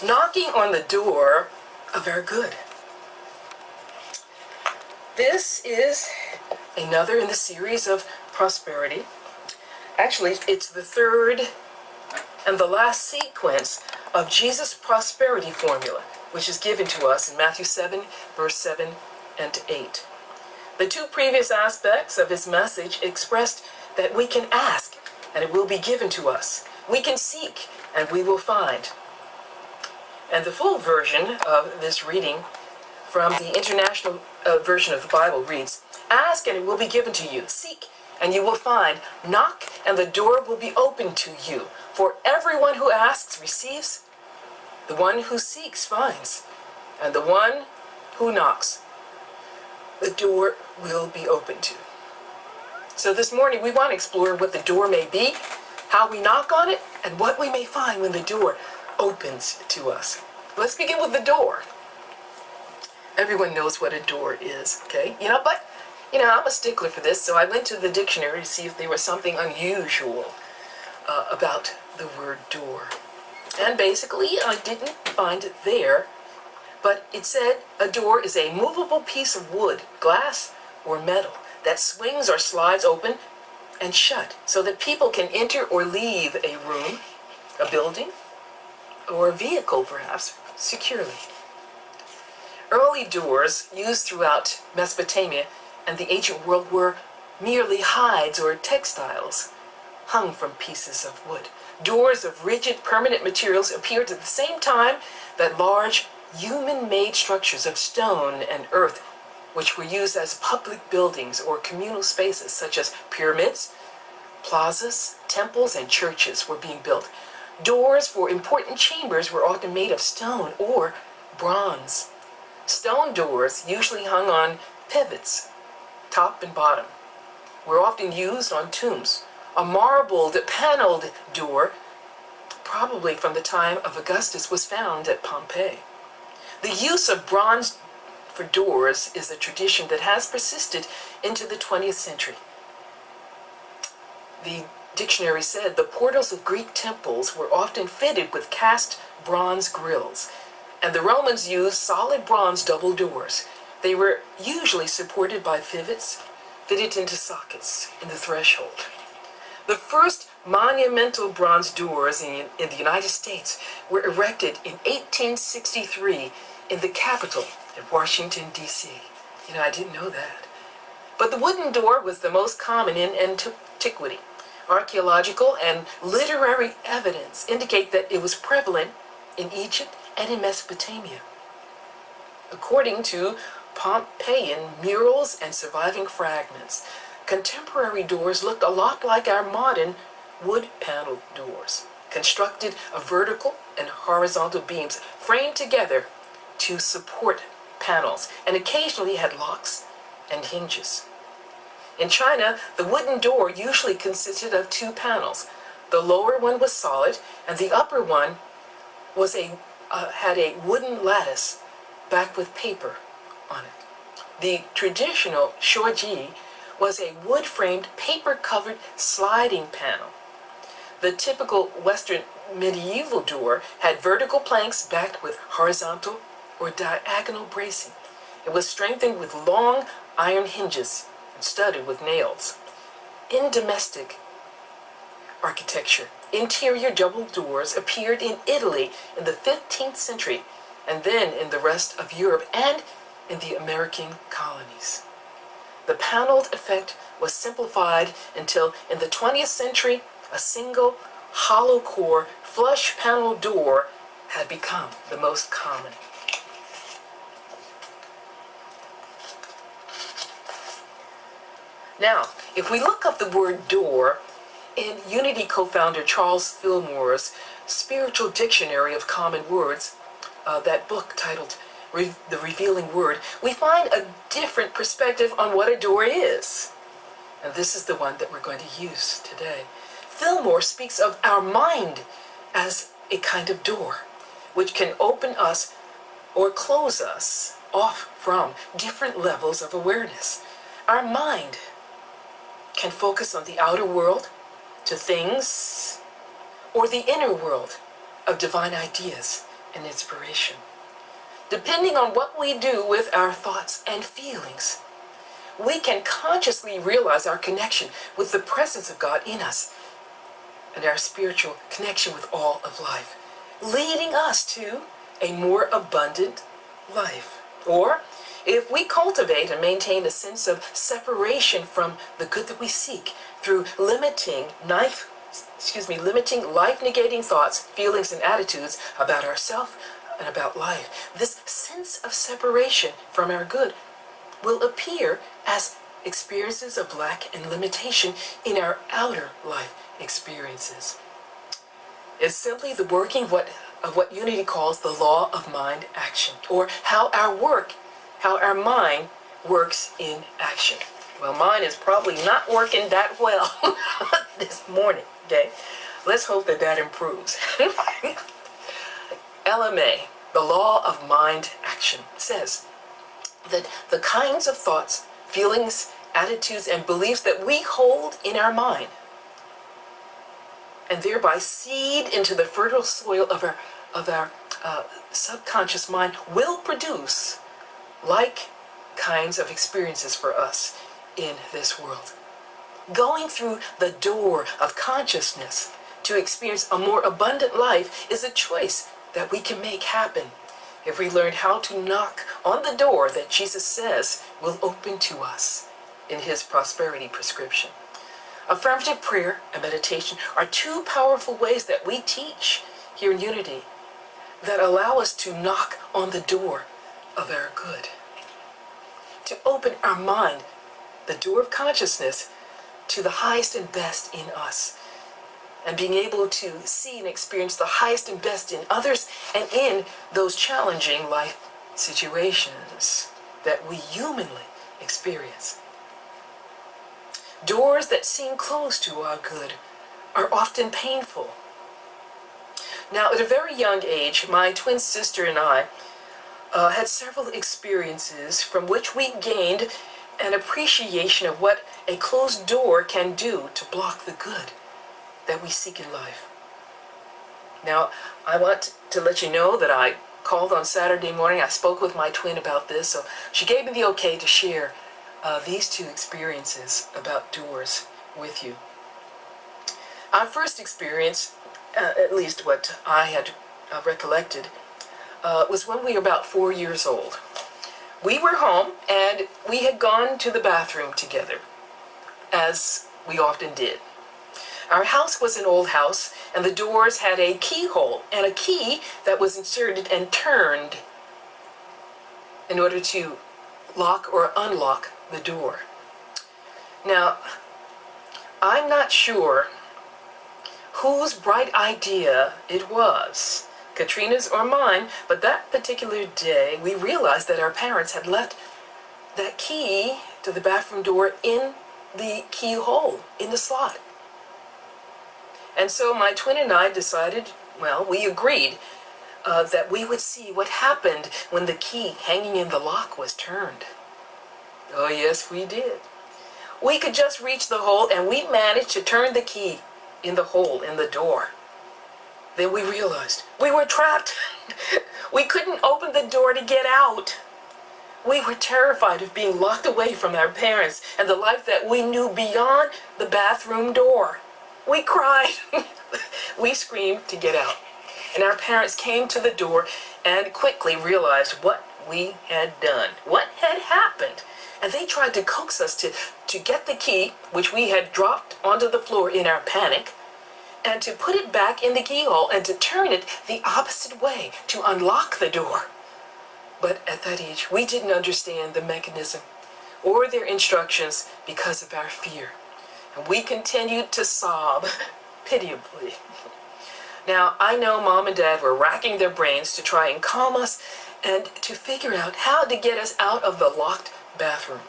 knocking on the door of our good. This is another in the series of prosperity. Actually, it's the third and the last sequence of Jesus' prosperity formula, which is given to us in Matthew 7, verse 7 and 8. The two previous aspects of his message expressed that we can ask and it will be given to us. We can seek and we will find. And the full version of this reading from the International Version of the Bible reads, "Ask and it will be given to you. Seek and you will find. Knock and the door will be opened to you. For everyone who asks receives. The one who seeks finds. And the one who knocks, the door will be opened to." So this morning we want to explore what the door may be, how we knock on it, and what we may find when the door opens to us. Let's begin with the door. Everyone knows what a door is, okay? But I'm a stickler for this, so I went to the dictionary to see if there was something unusual about the word door. And basically, I didn't find it there, but it said a door is a movable piece of wood, glass, or metal that swings or slides open and shut so that people can enter or leave a room, a building, or a vehicle perhaps, securely. Early doors used throughout Mesopotamia and the ancient world were merely hides or textiles hung from pieces of wood. Doors of rigid, permanent materials appeared at the same time that large, human-made structures of stone and earth, which were used as public buildings or communal spaces such as pyramids, plazas, temples, and churches were being built. Doors for important chambers were often made of stone or bronze. Stone doors, usually hung on pivots, top and bottom, were often used on tombs. A marbled, paneled door, probably from the time of Augustus, was found at Pompeii. The use of bronze for doors is a tradition that has persisted into the 20th century. The dictionary said the portals of Greek temples were often fitted with cast bronze grills, and the Romans used solid bronze double doors. They were usually supported by pivots fitted into sockets in the threshold. The first monumental bronze doors in the United States were erected in 1863 in the Capitol at Washington, D.C. I didn't know that. But the wooden door was the most common in antiquity. Archaeological and literary evidence indicate that it was prevalent in Egypt and in Mesopotamia. According to Pompeian murals and surviving fragments, contemporary doors looked a lot like our modern wood-paneled doors, constructed of vertical and horizontal beams framed together to support panels, and occasionally had locks and hinges. In China, the wooden door usually consisted of two panels. The lower one was solid, and the upper one was had a wooden lattice backed with paper on it. The traditional shoji was a wood-framed, paper-covered sliding panel. The typical Western medieval door had vertical planks backed with horizontal or diagonal bracing. It was strengthened with long iron hinges and studded with nails. In domestic architecture, interior double doors appeared in Italy in the 15th century, and then in the rest of Europe and in the American colonies. The paneled effect was simplified until in the 20th century, a single hollow core flush panel door had become the most common. Now, if we look up the word door in Unity co-founder Charles Fillmore's Spiritual Dictionary of Common Words, that book titled The Revealing Word, we find a different perspective on what a door is. And this is the one that we're going to use today. Fillmore speaks of our mind as a kind of door, which can open us or close us off from different levels of awareness. Our mind can focus on the outer world, to things, or the inner world of divine ideas and inspiration. Depending on what we do with our thoughts and feelings, we can consciously realize our connection with the presence of God in us and our spiritual connection with all of life, leading us to a more abundant life. Or if we cultivate and maintain a sense of separation from the good that we seek through limiting life-negating thoughts, feelings, and attitudes about ourselves and about life, this sense of separation from our good will appear as experiences of lack and limitation in our outer life experiences. It's simply the working of what Unity calls the law of mind action, or how our mind works in action. Well, mine is probably not working that well this morning, okay? Let's hope that improves. LMA, the law of mind action, says that the kinds of thoughts, feelings, attitudes, and beliefs that we hold in our mind and thereby seed into the fertile soil of our subconscious mind will produce like kinds of experiences for us in this world. Going through the door of consciousness to experience a more abundant life is a choice that we can make happen if we learn how to knock on the door that Jesus says will open to us in his prosperity prescription. Affirmative prayer and meditation are two powerful ways that we teach here in Unity that allow us to knock on the door of our good, to open our mind, the door of consciousness, to the highest and best in us, and being able to see and experience the highest and best in others and in those challenging life situations that we humanly experience. Doors that seem closed to our good are often painful. Now, at a very young age, my twin sister and I had several experiences from which we gained an appreciation of what a closed door can do to block the good that we seek in life. Now, I want to let you know that I called on Saturday morning. I spoke with my twin about this, so she gave me the okay to share these two experiences about doors with you. Our first experience, at least what I had recollected, was when we were about 4 years old. We were home and we had gone to the bathroom together, as we often did. Our house was an old house, and the doors had a keyhole and a key that was inserted and turned in order to lock or unlock the door. Now, I'm not sure whose bright idea it was, Katrina's or mine, but that particular day we realized that our parents had left that key to the bathroom door in the keyhole, in the slot. And so my twin and I decided, we agreed that we would see what happened when the key hanging in the lock was turned. Oh yes, we did. We could just reach the hole, and we managed to turn the key in the hole in the door. Then we realized we were trapped. We couldn't open the door to get out. We were terrified of being locked away from our parents and the life that we knew beyond the bathroom door. We cried. We screamed to get out. And our parents came to the door and quickly realized what we had done, what had happened. And they tried to coax us to get the key, which we had dropped onto the floor in our panic, and to put it back in the keyhole and to turn it the opposite way to unlock the door. But at that age, we didn't understand the mechanism or their instructions because of our fear. And we continued to sob pitiably. Now, I know Mom and Dad were racking their brains to try and calm us and to figure out how to get us out of the locked bathroom.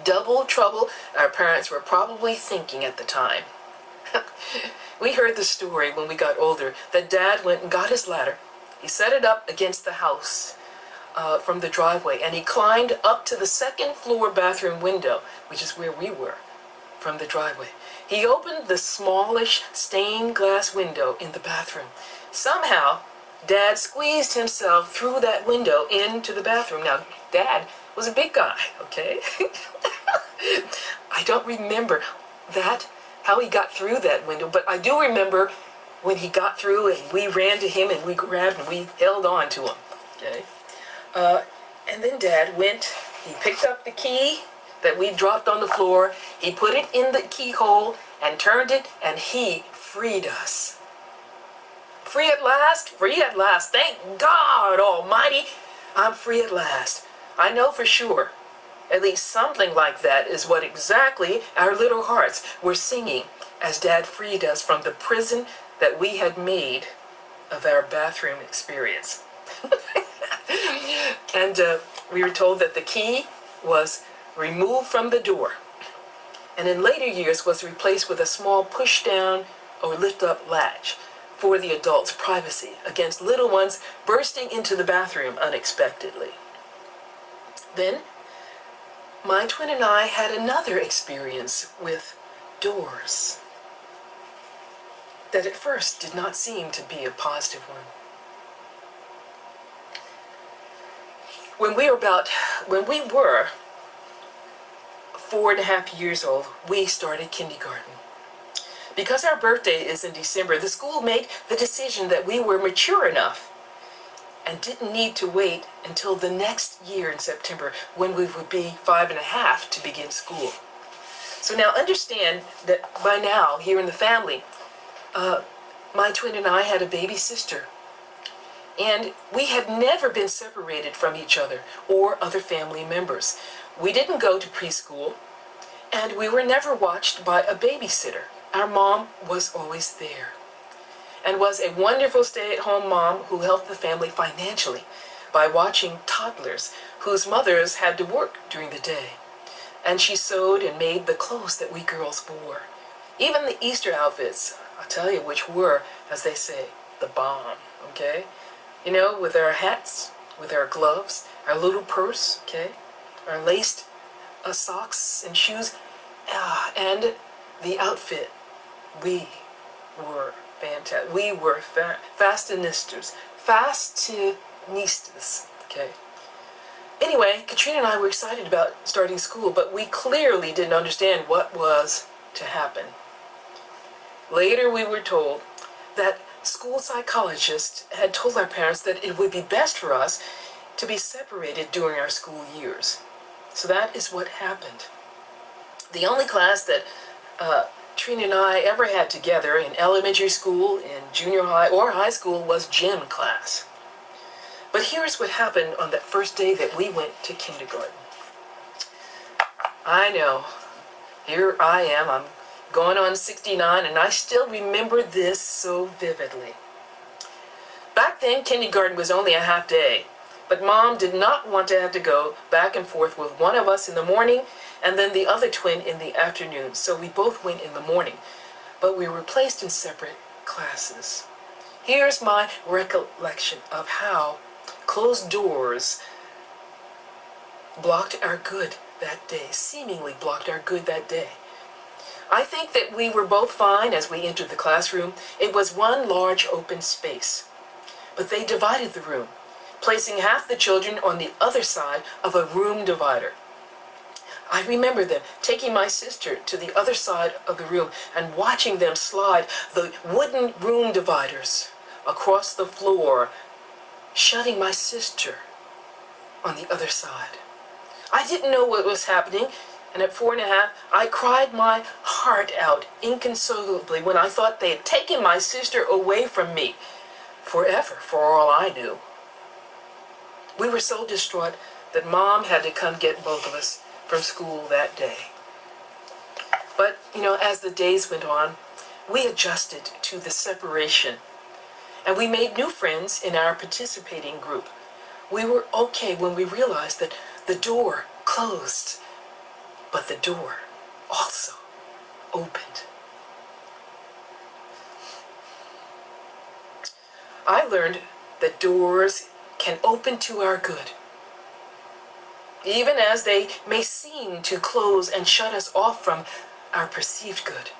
Double trouble, our parents were probably thinking at the time. We heard the story when we got older that Dad went and got his ladder. He set it up against the house from the driveway, and he climbed up to the second floor bathroom window, which is where we were, from the driveway. He opened the smallish stained glass window in the bathroom. Somehow, Dad squeezed himself through that window into the bathroom. Now, Dad was a big guy, okay? I don't remember how he got through that window, but I do remember when he got through and we ran to him and we grabbed and we held on to him, okay? And then Dad he picked up the key that we dropped on the floor, he put it in the keyhole and turned it, and he freed us. Free at last, thank God Almighty, I'm free at last. I know for sure, at least something like that is what exactly our little hearts were singing as Dad freed us from the prison that we had made of our bathroom experience. And we were told that the key was removed from the door, and in later years was replaced with a small push-down or lift-up latch for the adults' privacy against little ones bursting into the bathroom unexpectedly. Then, my twin and I had another experience with doors that at first did not seem to be a positive one. When we were 4.5 years old, we started kindergarten. Because our birthday is in December, the school made the decision that we were mature enough and didn't need to wait until the next year in September when we would be 5.5 to begin school. So now understand that by now, here in the family, my twin and I had a baby sister. And we had never been separated from each other or other family members. We didn't go to preschool, and we were never watched by a babysitter. Our mom was always there and was a wonderful stay-at-home mom who helped the family financially by watching toddlers whose mothers had to work during the day. And she sewed and made the clothes that we girls wore. Even the Easter outfits, I'll tell you, which were, as they say, the bomb, okay? You know, with our hats, with our gloves, our little purse, okay? Our laced socks and shoes, and the outfit. We were fantastic. We were fashionistas, okay? Anyway, Katrina and I were excited about starting school, but we clearly didn't understand what was to happen. Later we were told that school psychologists had told our parents that it would be best for us to be separated during our school years. So that is what happened. The only class that Trina and I ever had together in elementary school, in junior high, or high school was gym class. But here's what happened on that first day that we went to kindergarten. I know, here I am, I'm going on 69, and I still remember this so vividly. Back then, kindergarten was only a half day, but Mom did not want to have to go back and forth with one of us in the morning and then the other twin in the afternoon, so we both went in the morning, but we were placed in separate classes. Here's my recollection of how closed doors blocked our good that day, seemingly blocked our good that day. I think that we were both fine as we entered the classroom. It was one large open space, but they divided the room, placing half the children on the other side of a room divider. I remember them taking my sister to the other side of the room and watching them slide the wooden room dividers across the floor, shutting my sister on the other side. I didn't know what was happening, and at 4.5, I cried my heart out inconsolably when I thought they had taken my sister away from me forever, for all I knew. We were so distraught that Mom had to come get both of us from school that day. But, you know, as the days went on, we adjusted to the separation, and we made new friends in our participating group. We were okay when we realized that the door closed, but the door also opened. I learned that doors can open to our good, even as they may seem to close and shut us off from our perceived good.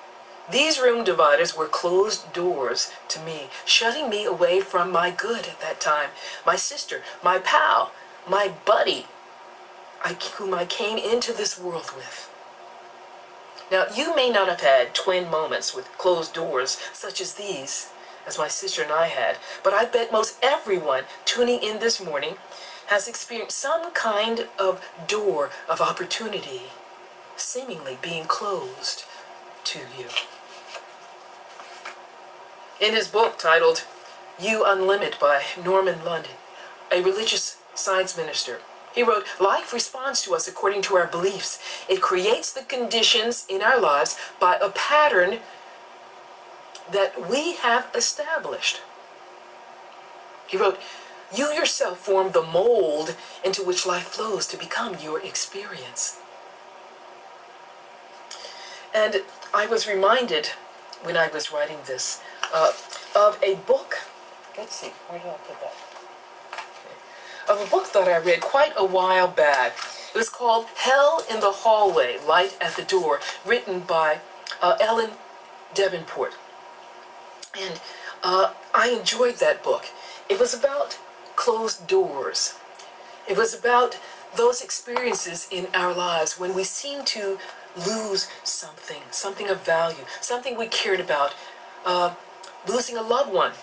These room dividers were closed doors to me, shutting me away from my good at that time, my sister, my pal, my buddy, whom I came into this world with. Now, you may not have had twin moments with closed doors such as these, as my sister and I had, but I bet most everyone tuning in this morning has experienced some kind of door of opportunity seemingly being closed to you. In his book titled You Unlimited by Norman London, a religious science minister, he wrote, "Life responds to us according to our beliefs. It creates the conditions in our lives by a pattern that we have established." He wrote, "You yourself form the mold into which life flows to become your experience." And I was reminded, when I was writing this, of a book. Let's see, where did I put that? Of a book that I read quite a while back. It was called Hell in the Hallway, Light at the Door, written by Ellen Davenport. And I enjoyed that book. It was about closed doors. It was about those experiences in our lives when we seem to lose something of value, something we cared about, losing a loved one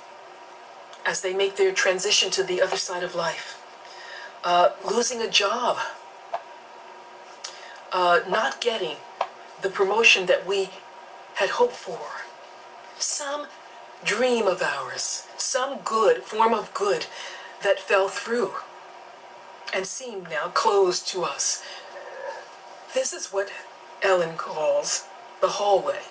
as they make their transition to the other side of life, losing a job, not getting the promotion that we had hoped for, some dream of ours, some good form of good that fell through and seemed now closed to us. This is what Ellen calls the hallway.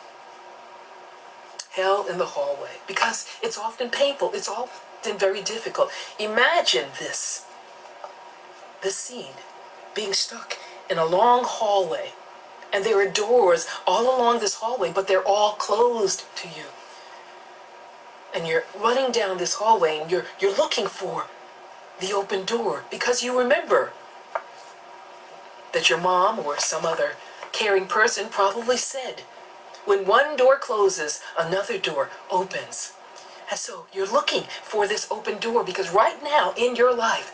Hell in the hallway, because it's often painful, it's often very difficult. Imagine this scene, being stuck in a long hallway, and there are doors all along this hallway, but they're all closed to you. And you're running down this hallway, and you're looking for the open door, because you remember that your mom or some other caring person probably said, when one door closes, another door opens. And so you're looking for this open door because right now in your life,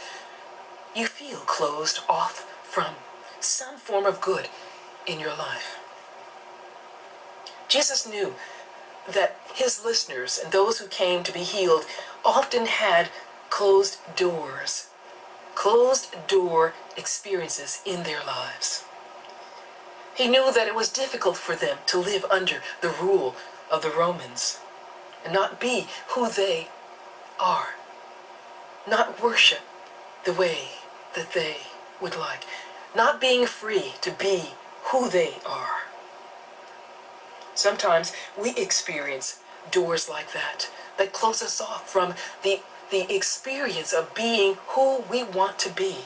you feel closed off from some form of good in your life. Jesus knew that his listeners and those who came to be healed often had closed door experiences in their lives. He knew that it was difficult for them to live under the rule of the Romans and not be who they are, not worship the way that they would like, not being free to be who they are. Sometimes we experience doors like that close us off from the experience of being who we want to be.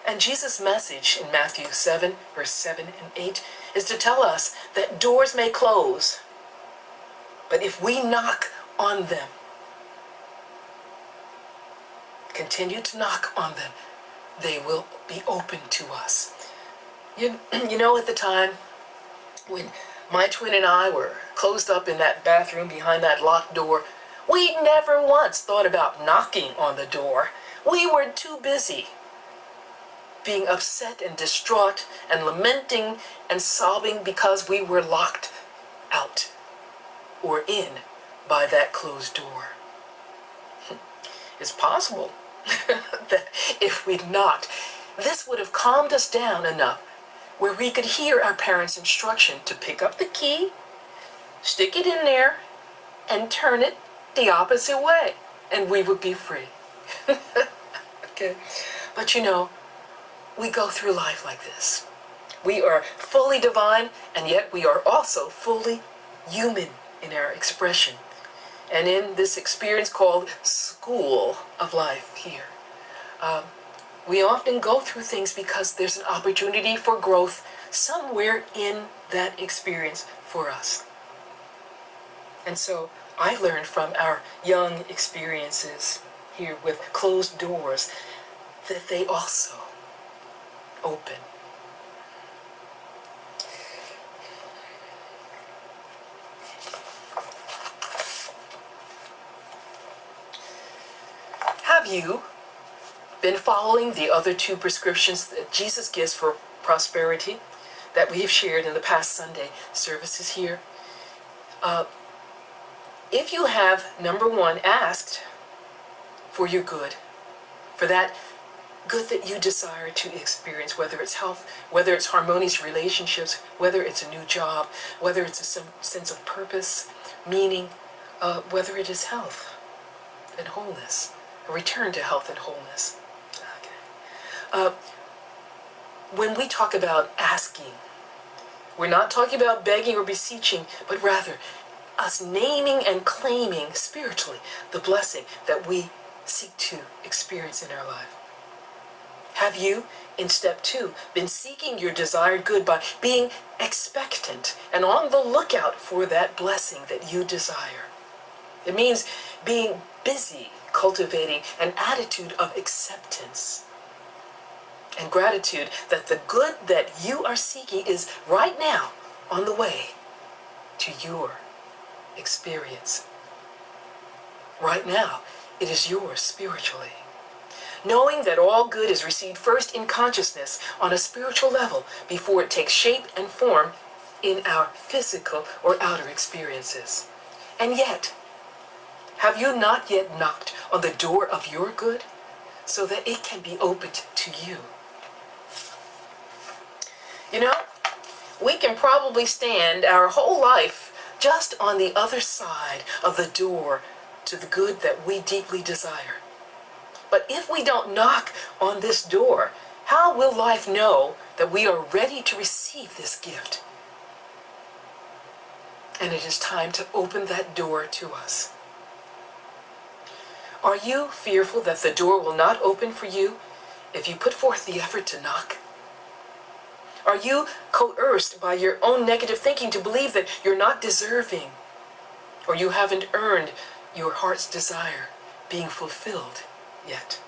And Jesus' message in Matthew 7, verse 7 and 8 is to tell us that doors may close, but if we knock on them, continue to knock on them, they will be open to us. You know, at the time when my twin and I were closed up in that bathroom behind that locked door, we never once thought about knocking on the door. We were too busy being upset and distraught and lamenting and sobbing because we were locked out or in by that closed door. It's possible that if we'd knocked, this would have calmed us down enough where we could hear our parents' instruction to pick up the key, stick it in there, and turn it the opposite way, and we would be free. Okay? But you know, we go through life like this. We are fully divine, and yet we are also fully human in our expression. And in this experience called school of life here, we often go through things because there's an opportunity for growth somewhere in that experience for us. And so I learned from our young experiences here with closed doors that they also open. Have you been following the other two prescriptions that Jesus gives for prosperity that we have shared in the past Sunday services here? If you have, number one, asked for your good, for that good that you desire to experience, whether it's health, whether it's harmonious relationships, whether it's a new job, whether it's a sense of purpose, meaning, whether it is health and wholeness, a return to health and wholeness. Okay. When we talk about asking, we're not talking about begging or beseeching, but rather us naming and claiming spiritually the blessing that we seek to experience in our life. Have you, in step 2, been seeking your desired good by being expectant and on the lookout for that blessing that you desire? It means being busy cultivating an attitude of acceptance and gratitude that the good that you are seeking is right now on the way to your experience. Right now, it is yours spiritually. Knowing that all good is received first in consciousness on a spiritual level before it takes shape and form in our physical or outer experiences. And yet, have you not yet knocked on the door of your good so that it can be opened to you? You know, we can probably stand our whole life just on the other side of the door to the good that we deeply desire. But if we don't knock on this door, how will life know that we are ready to receive this gift? And it is time to open that door to us. Are you fearful that the door will not open for you if you put forth the effort to knock? Are you coerced by your own negative thinking to believe that you're not deserving, or you haven't earned your heart's desire being fulfilled yet?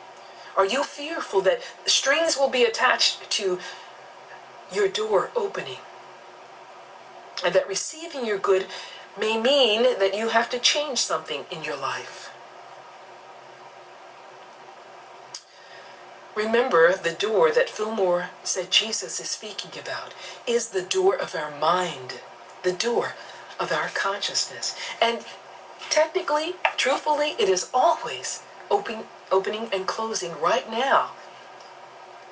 Are you fearful that strings will be attached to your door opening, and that receiving your good may mean that you have to change something in your life? Remember, the door that Fillmore said Jesus is speaking about is the door of our mind, the door of our consciousness. And technically, truthfully, it is always opening and closing right now,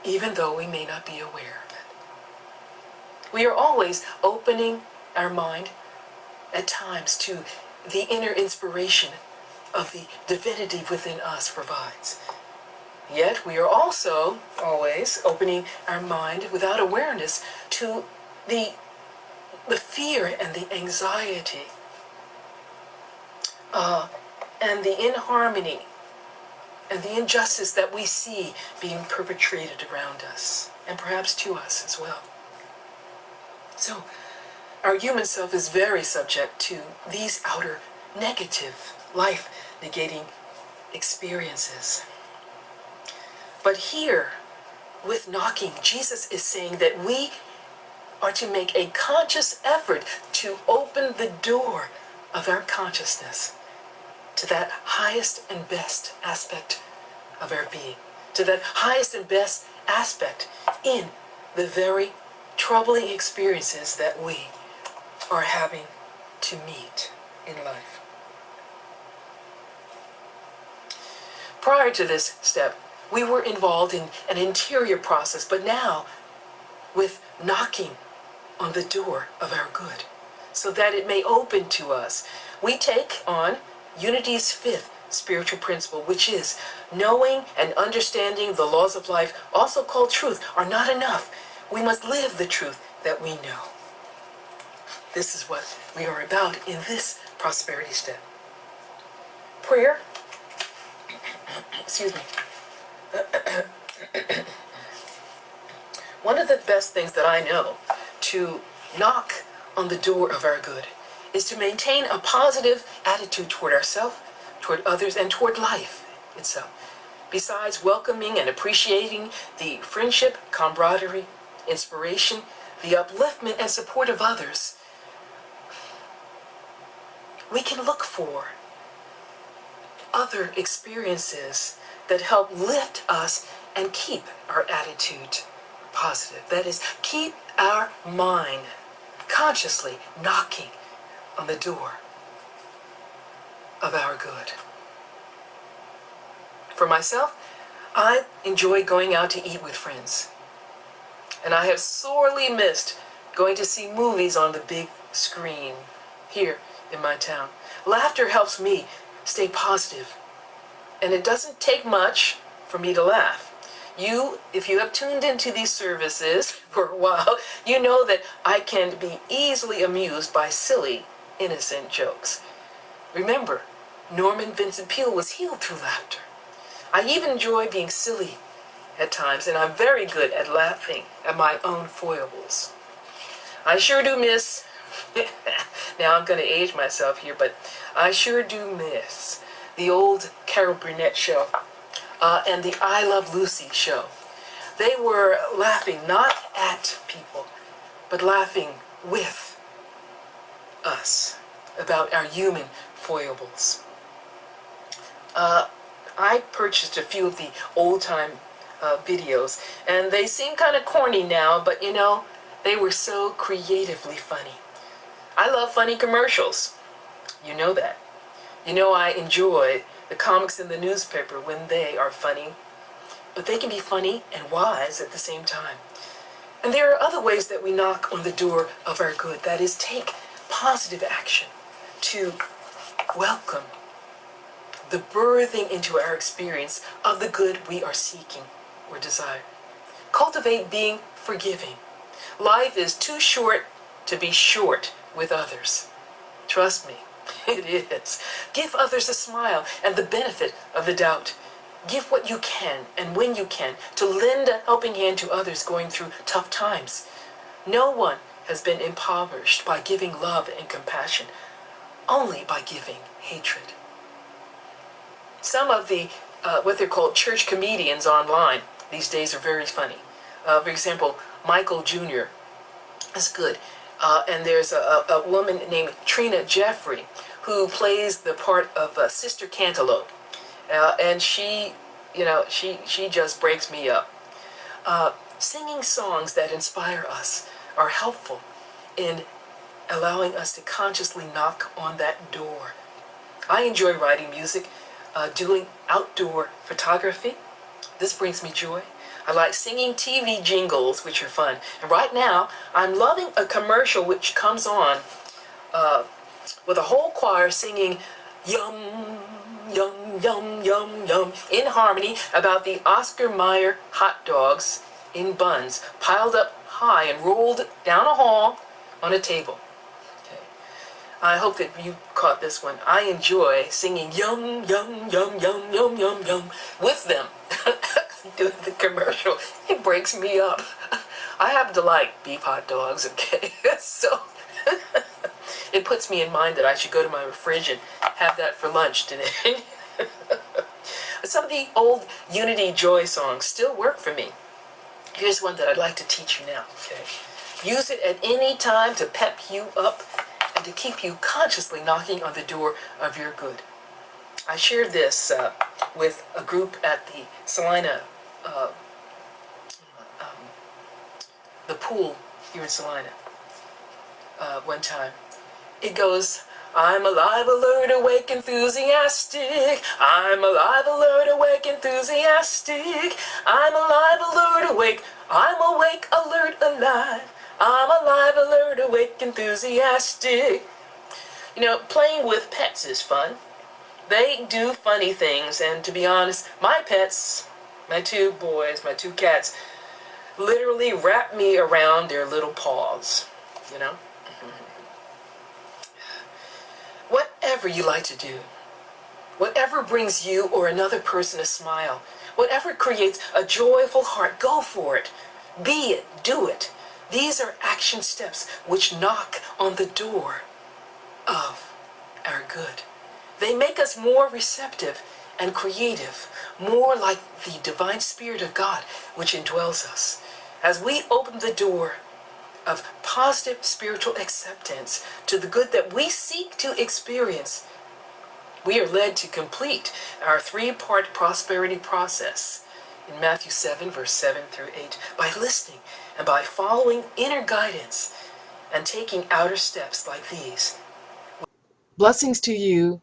even though we may not be aware of it. We are always opening our mind at times to the inner inspiration of the divinity within us provides. Yet we are also always opening our mind without awareness to the fear and the anxiety and the inharmony and the injustice that we see being perpetrated around us, and perhaps to us as well. So our human self is very subject to these outer negative, life-negating experiences. But here, with knocking, Jesus is saying that we are to make a conscious effort to open the door of our consciousness to that highest and best aspect of our being, to that highest and best aspect in the very troubling experiences that we are having to meet in life. Prior to this step, we were involved in an interior process, but now with knocking on the door of our good so that it may open to us, we take on Unity's 5th spiritual principle, which is knowing and understanding the laws of life, also called truth, are not enough. We must live the truth that we know. This is what we are about in this prosperity step. Prayer, excuse me. One of the best things that I know to knock on the door of our good is to maintain a positive attitude toward ourselves, toward others, and toward life itself. Besides welcoming and appreciating the friendship, camaraderie, inspiration, the upliftment and support of others, we can look for other experiences that help lift us and keep our attitude positive. That is, keep our mind consciously knocking on the door of our good. For myself, I enjoy going out to eat with friends. And I have sorely missed going to see movies on the big screen here in my town. Laughter helps me stay positive. And it doesn't take much for me to laugh. If you have tuned into these services for a while, you know that I can be easily amused by silly, innocent jokes. Remember, Norman Vincent Peale was healed through laughter. I even enjoy being silly at times, and I'm very good at laughing at my own foibles. I sure do miss, now I'm going to age myself here, but I sure do miss the old Carol Burnett show and the I Love Lucy show. They were laughing not at people, but laughing with us about our human foibles. I purchased a few of the old-time videos, and they seem kind of corny now, but you know, they were so creatively funny. I love funny commercials. You know that. You know I enjoy the comics in the newspaper when they are funny, but they can be funny and wise at the same time. And there are other ways that we knock on the door of our good. That is, take positive action to welcome the birthing into our experience of the good we are seeking or desire. Cultivate being forgiving. Life is too short to be short with others. Trust me, it is. Give others a smile and the benefit of the doubt. Give what you can and when you can to lend a helping hand to others going through tough times. No one has been impoverished by giving love and compassion, only by giving hatred. Some of the, what they're called church comedians online these days are very funny. For example, Michael Jr. is good. And there's a woman named Trina Jeffrey who plays the part of Sister Cantaloupe. And she just breaks me up. Singing songs that inspire us are helpful in allowing us to consciously knock on that door. I enjoy writing music, doing outdoor photography. This brings me joy. I like singing TV jingles, which are fun. And right now, I'm loving a commercial which comes on with a whole choir singing yum, yum, yum, yum, yum, in harmony about the Oscar Mayer hot dogs in buns, piled up high and rolled down a hall on a table. Okay. I hope that you caught this one. I enjoy singing yum, yum, yum, yum, yum, yum, yum with them. Doing the commercial, it breaks me up. I happen to like beef hot dogs, okay? So it puts me in mind that I should go to my fridge and have that for lunch today. Some of the old Unity Joy songs still work for me. Here's one that I'd like to teach you now, okay? Use it at any time to pep you up and to keep you consciously knocking on the door of your good. I shared this with a group at the Salina, the pool here in Salina one time. It goes, I'm alive, alert, awake, enthusiastic. I'm alive, alert, awake, enthusiastic. I'm alive, alert, awake. I'm awake, alert, alive. I'm alive, alert, awake, enthusiastic. You know, playing with pets is fun. They do funny things, and to be honest, my pets, my two boys, my two cats, literally wrap me around their little paws, you know? Whatever you like to do, whatever brings you or another person a smile, whatever creates a joyful heart, go for it. Be it, do it. These are action steps which knock on the door of our good. They make us more receptive and creative, more like the divine Spirit of God which indwells us. As we open the door of positive spiritual acceptance to the good that we seek to experience, We are led to complete our three-part prosperity process in Matthew 7, verse 7 through 8, by listening and by following inner guidance and taking outer steps like these. Blessings to you